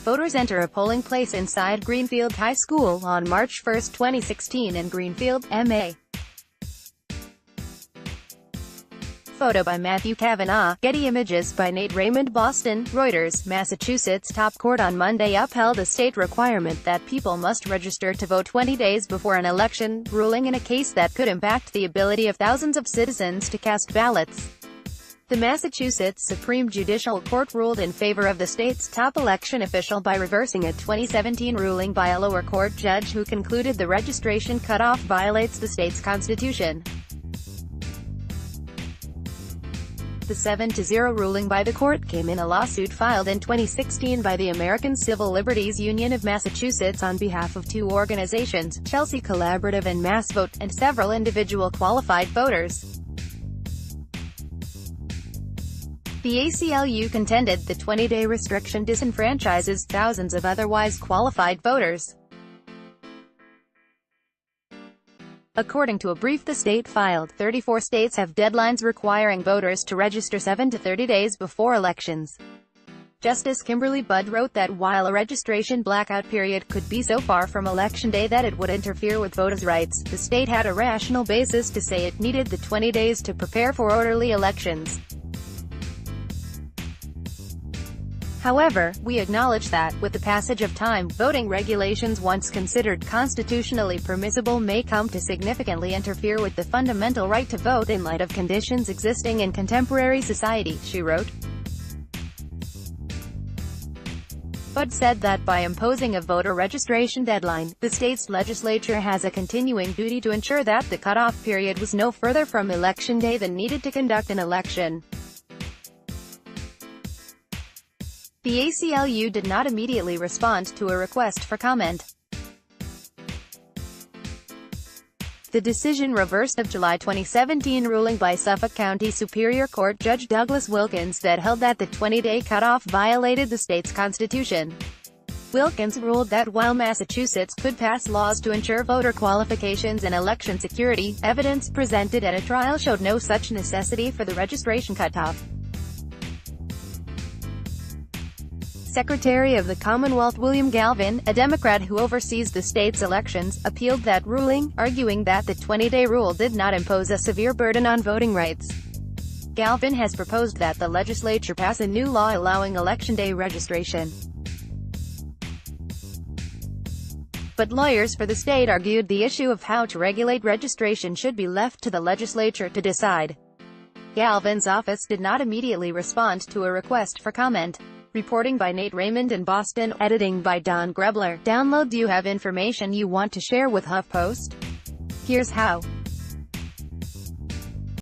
Voters enter a polling place inside Greenfield High School on March 1, 2016 in Greenfield, MA. Photo by Matthew Kavanaugh. Getty Images by Nate Raymond. Boston, Reuters. Massachusetts top court on Monday upheld a state requirement that people must register to vote 20 days before an election, ruling in a case that could impact the ability of thousands of citizens to cast ballots. The Massachusetts Supreme Judicial Court ruled in favor of the state's top election official by reversing a 2017 ruling by a lower court judge who concluded the registration cutoff violates the state's constitution. The 7-0 ruling by the court came in a lawsuit filed in 2016 by the American Civil Liberties Union of Massachusetts on behalf of two organizations, Chelsea Collaborative and MassVote, and several individual qualified voters. The ACLU contended the 20-day restriction disenfranchises thousands of otherwise qualified voters. According to a brief the state filed, 34 states have deadlines requiring voters to register 7 to 30 days before elections. Justice Kimberly Budd wrote that while a registration blackout period could be so far from Election Day that it would interfere with voters' rights, the state had a rational basis to say it needed the 20 days to prepare for orderly elections. However, we acknowledge that, with the passage of time, voting regulations once considered constitutionally permissible may come to significantly interfere with the fundamental right to vote in light of conditions existing in contemporary society, she wrote. Budd said that by imposing a voter registration deadline, the state's legislature has a continuing duty to ensure that the cutoff period was no further from Election Day than needed to conduct an election. The ACLU did not immediately respond to a request for comment. The decision reversed a July 2017 ruling by Suffolk County Superior Court Judge Douglas Wilkins that held that the 20-day cutoff violated the state's constitution. Wilkins ruled that while Massachusetts could pass laws to ensure voter qualifications and election security, evidence presented at a trial showed no such necessity for the registration cutoff. Secretary of the Commonwealth William Galvin, a Democrat who oversees the state's elections, appealed that ruling, arguing that the 20-day rule did not impose a severe burden on voting rights. Galvin has proposed that the legislature pass a new law allowing Election Day registration. But lawyers for the state argued the issue of how to regulate registration should be left to the legislature to decide. Galvin's office did not immediately respond to a request for comment. Reporting by Nate Raymond in Boston, editing by Don Grebler. Download. Do you have information you want to share with HuffPost? Here's how.